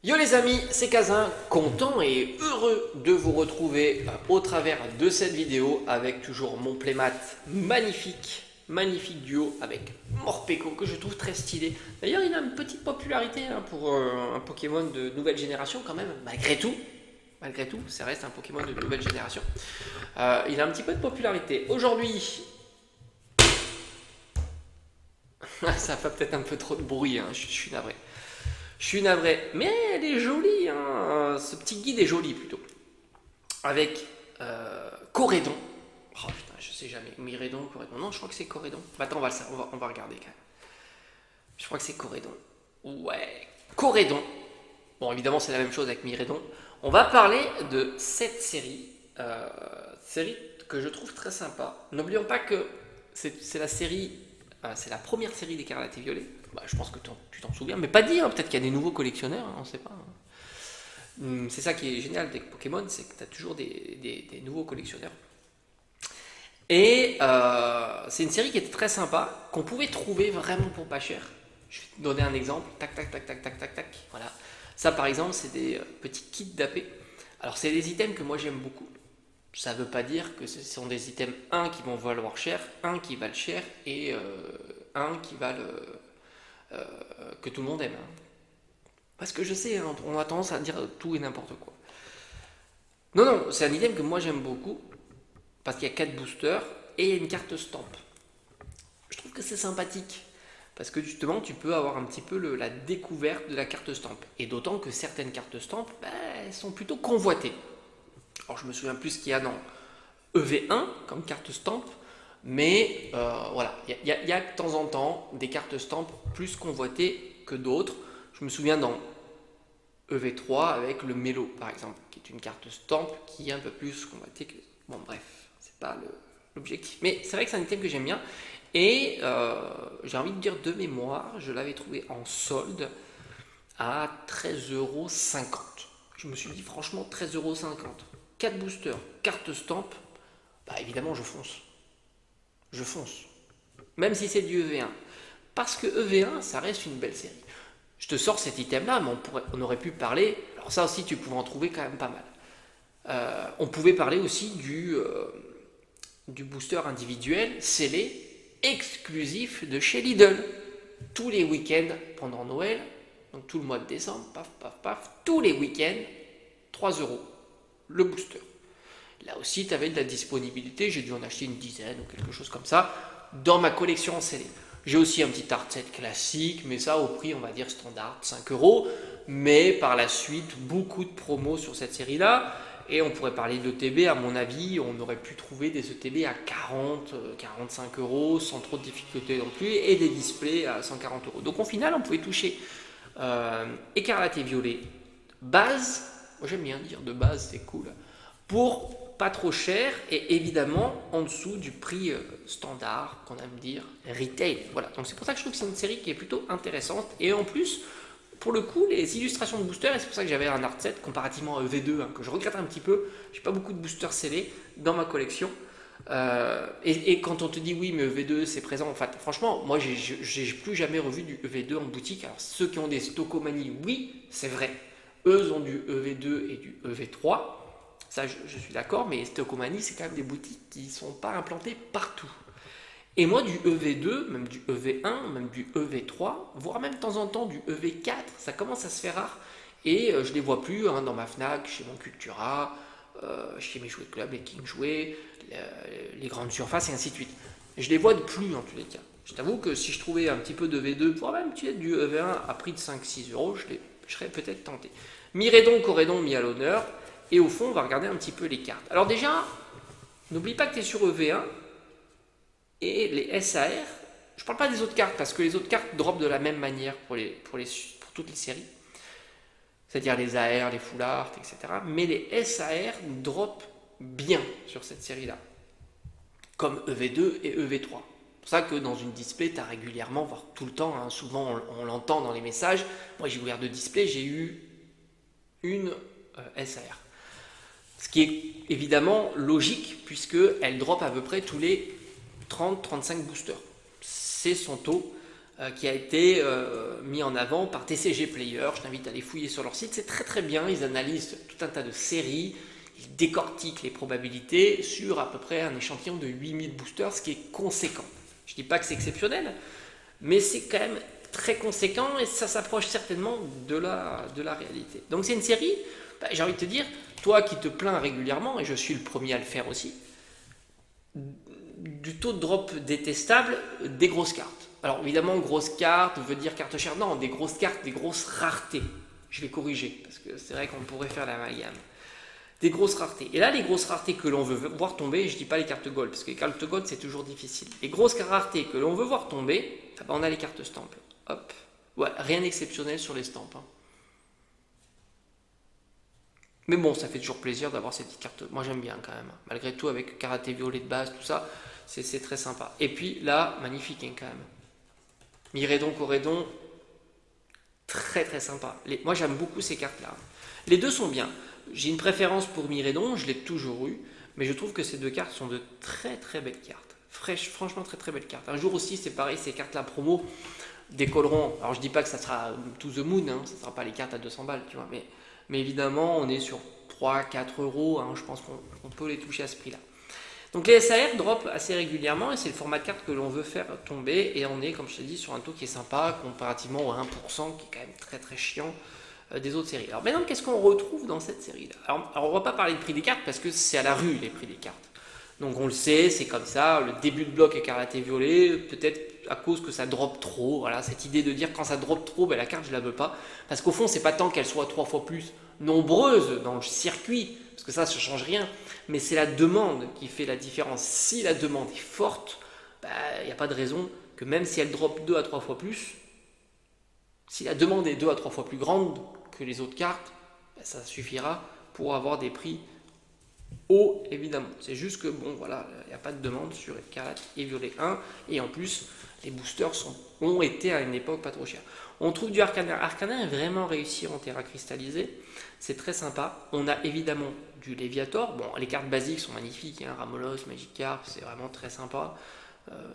Yo les amis, c'est Kazin, content et heureux de vous retrouver au travers de cette vidéo avec toujours mon playmat magnifique duo avec Morpeko que je trouve très stylé. D'ailleurs il a une petite popularité pour un Pokémon de nouvelle génération quand même, malgré tout, ça reste un Pokémon de nouvelle génération. Il a un petit peu de popularité. Aujourd'hui, ça fait peut-être un peu trop de bruit, je suis navré. Je suis navré, mais elle est jolie, ce petit guide est joli plutôt. Avec Corédon. Oh putain, je sais jamais. Miredon, Corédon. Non, je crois que c'est Corédon. Attends, on va regarder quand même. Je crois que c'est Corédon. Ouais, Corédon. Bon, évidemment, c'est la même chose avec Miredon. On va parler de cette série que je trouve très sympa. N'oublions pas que c'est la série, c'est la première série d'Écarlate et Violet. Bah, je pense que tu t'en souviens, mais pas dit, peut-être qu'il y a des nouveaux collectionneurs, on ne sait pas. C'est ça qui est génial avec Pokémon, c'est que tu as toujours des nouveaux collectionneurs. Et c'est une série qui était très sympa, qu'on pouvait trouver vraiment pour pas cher. Je vais te donner un exemple. Tac, tac, tac, tac, tac, tac, tac. Voilà. Ça, par exemple, c'est des petits kits d'AP. Alors, c'est des items que moi j'aime beaucoup. Ça ne veut pas dire que ce sont des items, un qui vont valoir cher, un qui valent cher et un qui valent que tout le monde aime. Parce que je sais, on a tendance à dire tout et n'importe quoi. Non, non, c'est un item que moi j'aime beaucoup, parce qu'il y a 4 boosters et il y a une carte stamp. Je trouve que c'est sympathique, parce que justement tu peux avoir un petit peu la découverte de la carte stamp. Et d'autant que certaines cartes stamp, elles sont plutôt convoitées. Alors je me souviens plus ce qu'il y a dans EV1 comme carte stamp, mais voilà, il y a de temps en temps des cartes stamp plus convoitées que d'autres. Je me souviens dans EV3 avec le Mélo par exemple, qui est une carte stamp qui est un peu plus convoitée que... Bon bref, c'est pas l'objectif. Mais c'est vrai que c'est un item que j'aime bien. Et j'ai envie de dire de mémoire, je l'avais trouvé en solde à 13,50 €. Je me suis dit franchement 13,50 €. 4 boosters, carte stamp, bah évidemment je fonce. Je fonce. Même si c'est du EV1. Parce que EV1, ça reste une belle série. Je te sors cet item-là, mais on aurait pu parler. Alors, ça aussi, tu pouvais en trouver quand même pas mal. On pouvait parler aussi du booster individuel scellé exclusif de chez Lidl. Tous les week-ends pendant Noël, donc tout le mois de décembre, paf, paf, paf, tous les week-ends, 3 € le booster. Là aussi, tu avais de la disponibilité, j'ai dû en acheter une dizaine ou quelque chose comme ça dans ma collection en scellé. J'ai aussi un petit art set classique, mais ça au prix, on va dire standard, 5 €. Mais par la suite, beaucoup de promos sur cette série-là. Et on pourrait parler d'ETB, à mon avis, on aurait pu trouver des ETB à 40, 45 € sans trop de difficultés non plus, et des displays à 140 €. Donc au final, on pouvait toucher Écarlate et Violet, base, moi j'aime bien dire de base, c'est cool, pour pas trop cher et évidemment en dessous du prix standard qu'on aime dire retail. Voilà, donc c'est pour ça que je trouve que c'est une série qui est plutôt intéressante et en plus pour le coup les illustrations de boosters, et c'est pour ça que j'avais un art set comparativement à EV2 que je regrette un petit peu, j'ai pas beaucoup de boosters scellés dans ma collection. Et quand on te dit oui mais EV2 c'est présent, en fait, franchement moi j'ai plus jamais revu du EV2 en boutique. Alors ceux qui ont des Stockomanie, oui c'est vrai, eux ont du EV2 et du EV3. Ça, je suis d'accord, mais Stockomanie, c'est quand même des boutiques qui ne sont pas implantées partout. Et moi, du EV2, même du EV1, même du EV3, voire même de temps en temps du EV4, ça commence à se faire rare. Et je ne les vois plus dans ma Fnac, chez mon Cultura, chez mes jouets club, les King Jouets, les grandes surfaces et ainsi de suite. Je les vois de plus en tous les cas. Je t'avoue que si je trouvais un petit peu de V2, voire même du EV1 à prix de 5-6 €, je serais peut-être tenté. Miredon, Corédon mis à l'honneur. Et au fond, on va regarder un petit peu les cartes. Alors déjà, n'oublie pas que tu es sur EV1 et les SAR. Je ne parle pas des autres cartes parce que les autres cartes drop de la même manière pour toutes les séries. C'est-à-dire les AR, les full art, etc. Mais les SAR drop bien sur cette série-là. Comme EV2 et EV3. C'est pour ça que dans une display, tu as régulièrement, voire tout le temps, souvent on l'entend dans les messages. Moi j'ai ouvert 2 displays, j'ai eu une SAR. Ce qui est évidemment logique puisqu'elle drop à peu près tous les 30-35 boosters. C'est son taux. qui a été mis en avant par TCG Player. Je t'invite à aller fouiller sur leur site, c'est très très bien, ils analysent tout un tas de séries, ils décortiquent les probabilités sur à peu près un échantillon de 8000 boosters, ce qui est conséquent. Je ne dis pas que c'est exceptionnel, mais c'est quand même très conséquent et ça s'approche certainement de la réalité. Donc c'est une série, j'ai envie de te dire, toi qui te plains régulièrement, et je suis le premier à le faire aussi, du taux de drop détestable des grosses cartes. Alors évidemment, grosses cartes veut dire carte chère. Non, des grosses cartes, des grosses raretés. Je vais corriger, parce que c'est vrai qu'on pourrait faire l'amalgame. Des grosses raretés. Et là, les grosses raretés que l'on veut voir tomber, je ne dis pas les cartes gold, parce que les cartes gold, c'est toujours difficile. Les grosses raretés que l'on veut voir tomber, on a les cartes stamp. Hop. Ouais, rien d'exceptionnel sur les stamps. Mais bon, ça fait toujours plaisir d'avoir ces petites cartes. Moi, j'aime bien quand même. Malgré tout, avec karaté violet de base, tout ça, c'est très sympa. Et puis là, magnifique quand même. Miredon, Corédon, très très sympa. Moi j'aime beaucoup ces cartes-là. Les deux sont bien. J'ai une préférence pour Miredon, je l'ai toujours eu, mais je trouve que ces deux cartes sont de très très belles cartes. Franchement très très belles cartes. Un jour aussi, c'est pareil, ces cartes-là promo décolleront. Alors je dis pas que ça sera to the moon, hein, ça sera pas les cartes à 200 balles, tu vois, mais évidemment on est sur 3-4 euros, hein, je pense qu'on peut les toucher à ce prix-là. Donc les SAR drop assez régulièrement et c'est le format de carte que l'on veut faire tomber et on est, comme je te dis, sur un taux qui est sympa comparativement au 1% qui est quand même très très chiant des autres séries. Alors maintenant, qu'est-ce qu'on retrouve dans cette série-là? Alors on va pas parler de prix des cartes parce que c'est à la rue les prix des cartes. Donc on le sait, c'est comme ça, le début de bloc est karaté violet, peut-être à cause que ça drop trop, voilà, cette idée de dire quand ça drop trop, ben la carte je la veux pas, parce qu'au fond c'est pas tant qu'elle soit 3 fois plus nombreuse dans le circuit, parce que ça change rien, mais c'est la demande qui fait la différence. Si la demande est forte, il n'y a pas de raison que même si elle drop 2 à 3 fois plus, si la demande est 2 à 3 fois plus grande que les autres cartes, ça suffira pour avoir des prix haut évidemment. C'est juste que bon voilà, il n'y a pas de demande sur Écarlate et Violet 1 et en plus les boosters ont été à une époque pas trop chers. On trouve du Arcana. Arcana est vraiment réussi en terra cristallisé, c'est très sympa. On a évidemment du Léviator. Bon, les cartes basiques sont magnifiques, hein. Ramolos, Magikarp, c'est vraiment très sympa.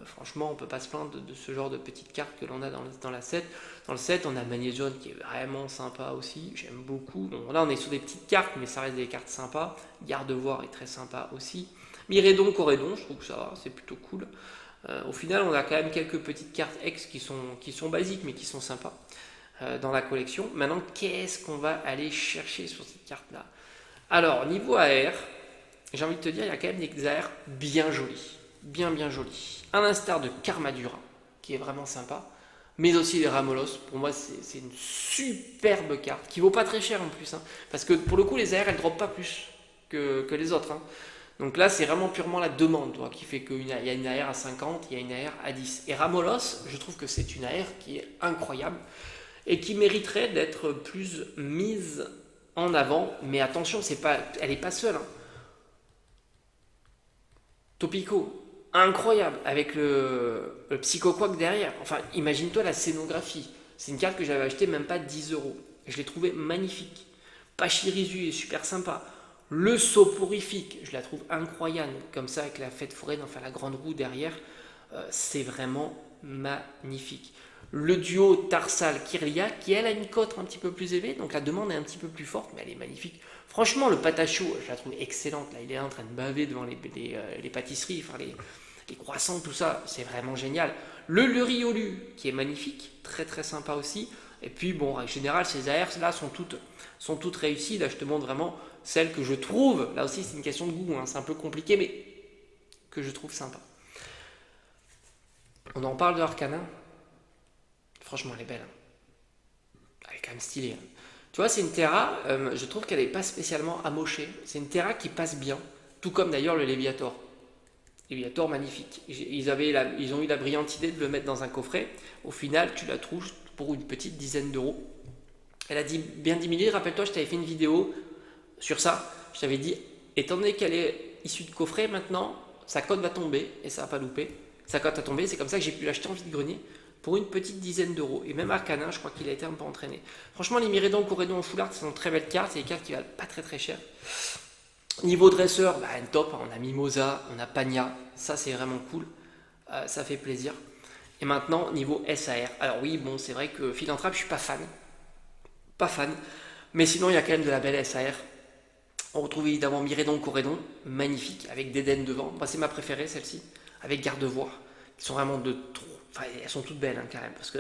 Franchement, on ne peut pas se plaindre de ce genre de petites cartes que l'on a dans la set. Dans le set, on a Magnésione qui est vraiment sympa aussi, j'aime beaucoup. Bon, là, on est sur des petites cartes, mais ça reste des cartes sympas. Gardevoir est très sympa aussi. Miredon, Corédon, je trouve que ça va, c'est plutôt cool. Au final, on a quand même quelques petites cartes ex qui sont basiques, mais qui sont sympas dans la collection. Maintenant, qu'est-ce qu'on va aller chercher sur cette carte-là? Alors, niveau AR, j'ai envie de te dire, il y a quand même des AR bien jolis. Bien jolis. À l'instar de Karmadura, qui est vraiment sympa, mais aussi les Ramolos. Pour moi, c'est une superbe carte, qui vaut pas très cher en plus, hein, parce que pour le coup, les AR, elles ne droppent pas plus que les autres. Hein. Donc là, c'est vraiment purement la demande qui fait qu'il y a une AR à 50, il y a une AR à 10. Et Ramolos, je trouve que c'est une AR qui est incroyable et qui mériterait d'être plus mise en avant. Mais attention, elle n'est pas seule. Hein. Topico, incroyable, avec le Psychoquack derrière. Enfin, imagine-toi la scénographie. C'est une carte que j'avais achetée même pas 10 euros. Je l'ai trouvée magnifique. Pachirisu est super sympa. Le soporifique, je la trouve incroyable, comme ça avec la fête foraine, enfin la grande roue derrière, c'est vraiment magnifique. Le duo Tarsal-Kirlia, qui elle a une cote un petit peu plus élevée, donc la demande est un petit peu plus forte, mais elle est magnifique. Franchement, le patacho, je la trouve excellente, là il est là en train de baver devant les pâtisseries, enfin les croissants, tout ça, c'est vraiment génial. Le Luriolu, qui est magnifique, très très sympa aussi. Et puis bon, en général, ces AR là sont toutes réussies. Là, je te montre vraiment celles que je trouve. Là aussi, c'est une question de goût. Hein, c'est un peu compliqué, mais que je trouve sympa. On en parle de Arcana. Franchement, elle est belle. Hein. Elle est quand même stylée. Hein. Tu vois, c'est une Terra. Je trouve qu'elle n'est pas spécialement amochée. C'est une Terra qui passe bien. Tout comme d'ailleurs le Léviator. Léviator, magnifique. Ils ont eu la brillante idée de le mettre dans un coffret. Au final, tu la trouves pour une petite dizaine d'euros. Elle a bien diminué. Rappelle-toi, je t'avais fait une vidéo sur ça. Je t'avais dit, étant donné qu'elle est issue de coffret, maintenant, sa cote va tomber et ça va pas louper. Sa cote a tombé, c'est comme ça que j'ai pu l'acheter en vide-grenier pour une petite dizaine d'euros. Et même Arcana, je crois qu'il a été un peu entraîné. Franchement, les Miredon, Corédon en full art, ce sont très belles cartes. C'est des cartes qui valent pas très très cher. Niveau dresseur, top. On a Mimosa, on a Pagna. Ça, c'est vraiment cool. Ça fait plaisir. Et maintenant, niveau SAR. Alors oui, bon, c'est vrai que Philanthrope, je suis pas fan. Pas fan. Mais sinon, il y a quand même de la belle SAR. On retrouve évidemment Miredon, Corédon, magnifique, avec d'Eden devant. Moi, c'est ma préférée, celle-ci, avec garde-voire, qui sont vraiment de trop. Enfin, elles sont toutes belles, hein, quand même, parce que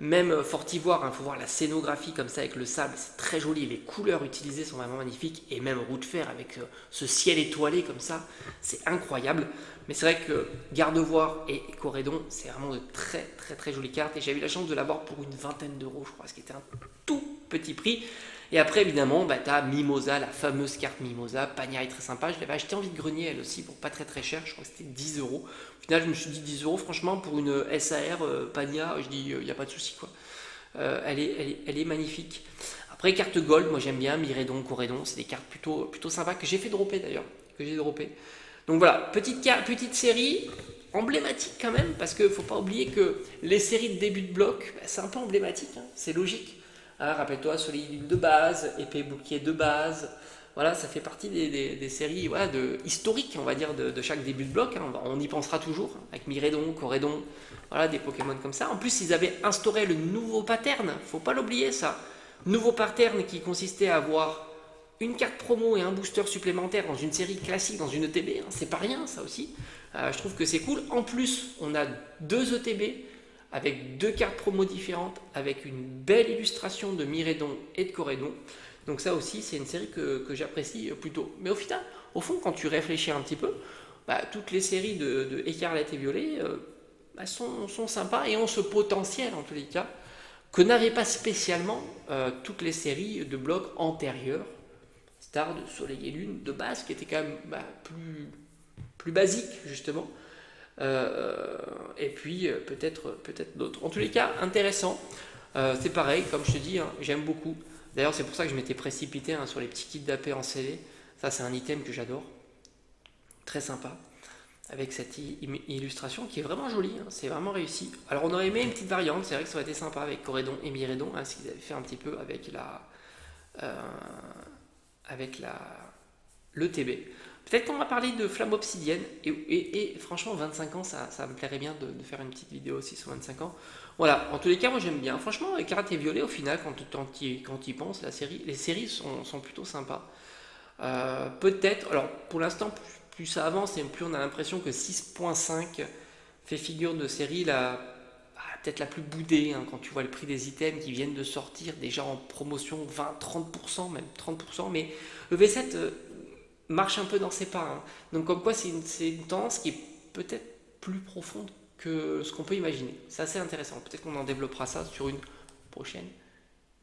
même Fortivoire, il faut voir la scénographie comme ça avec le sable, c'est très joli. Les couleurs utilisées sont vraiment magnifiques, et même Roue de Fer avec ce ciel étoilé comme ça, c'est incroyable. Mais c'est vrai que Gardevoir et Corédon, c'est vraiment de très très très jolies cartes, et j'ai eu la chance de l'avoir pour une vingtaine d'euros, je crois, ce qui était un tout petit prix. Et après, évidemment, bah, tu as Mimosa, la fameuse carte Mimosa. Pania est très sympa. Je l'avais acheté en vide-grenier, elle aussi, pour pas très très cher. Je crois que c'était 10 euros. Au final, je me suis dit 10 euros, franchement, pour une SAR Pania, je dis, il n'y a pas de souci, quoi. Elle est magnifique. Après, carte Gold, moi j'aime bien. Miredon, Corédon, c'est des cartes plutôt sympas que j'ai fait dropper d'ailleurs. Que j'ai droppé. Donc voilà, petite série emblématique quand même, parce qu'il ne faut pas oublier que les séries de début de bloc, bah, c'est un peu emblématique, hein, c'est logique. Hein, rappelle-toi, Solide de base, Épée Bouclier de base. Voilà, ça fait partie des séries voilà, historiques, on va dire, de chaque début de bloc. Hein. On y pensera toujours, hein, avec Miredon, Corédon, voilà, des Pokémon comme ça. En plus, ils avaient instauré le nouveau pattern, faut pas l'oublier ça. Nouveau pattern qui consistait à avoir une carte promo et un booster supplémentaire dans une série classique, dans une ETB. Hein. C'est pas rien, ça aussi. Je trouve que c'est cool. En plus, on a 2 ETB avec 2 cartes promo différentes, avec une belle illustration de Miredon et de Corédon. Donc ça aussi, c'est une série que j'apprécie plutôt. Mais au final, au fond, quand tu réfléchis un petit peu, bah, toutes les séries de Écarlate et Violet bah, sont sympas et ont ce potentiel, en tous les cas, que n'avaient pas spécialement toutes les séries de blocs antérieurs. Star, de Soleil et Lune, de base, qui étaient quand même bah, plus basiques, justement. Et puis peut-être d'autres. En tous les cas, intéressant. C'est pareil, comme je te dis, hein, j'aime beaucoup. D'ailleurs, c'est pour ça que je m'étais précipité hein, sur les petits kits d'AP en CD. Ça, c'est un item que j'adore. Très sympa. Avec cette illustration qui est vraiment jolie. Hein, c'est vraiment réussi. Alors, on aurait aimé une petite variante. C'est vrai que ça aurait été sympa avec Corédon et Miredon. Hein, ce qu'ils avaient fait un petit peu avec l'ETB. Peut-être qu'on va parler de Flamme Obsidienne, et franchement 25 ans ça me plairait bien de faire une petite vidéo aussi sur 25 ans. Voilà, en tous les cas moi j'aime bien. Franchement Écarlate et Violet au final quand y penses, les séries sont plutôt sympas. Peut-être, alors pour l'instant plus ça avance et plus on a l'impression que 6.5 fait figure de série peut-être la plus boudée hein, quand tu vois le prix des items qui viennent de sortir déjà en promotion 20-30%, même 30%, mais le V7 marche un peu dans ses pas. Hein. Donc comme quoi c'est une tendance qui est peut-être plus profonde que ce qu'on peut imaginer. C'est assez intéressant. Peut-être qu'on en développera ça sur une prochaine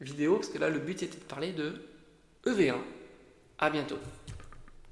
vidéo, parce que là le but était de parler de EV1. À bientôt.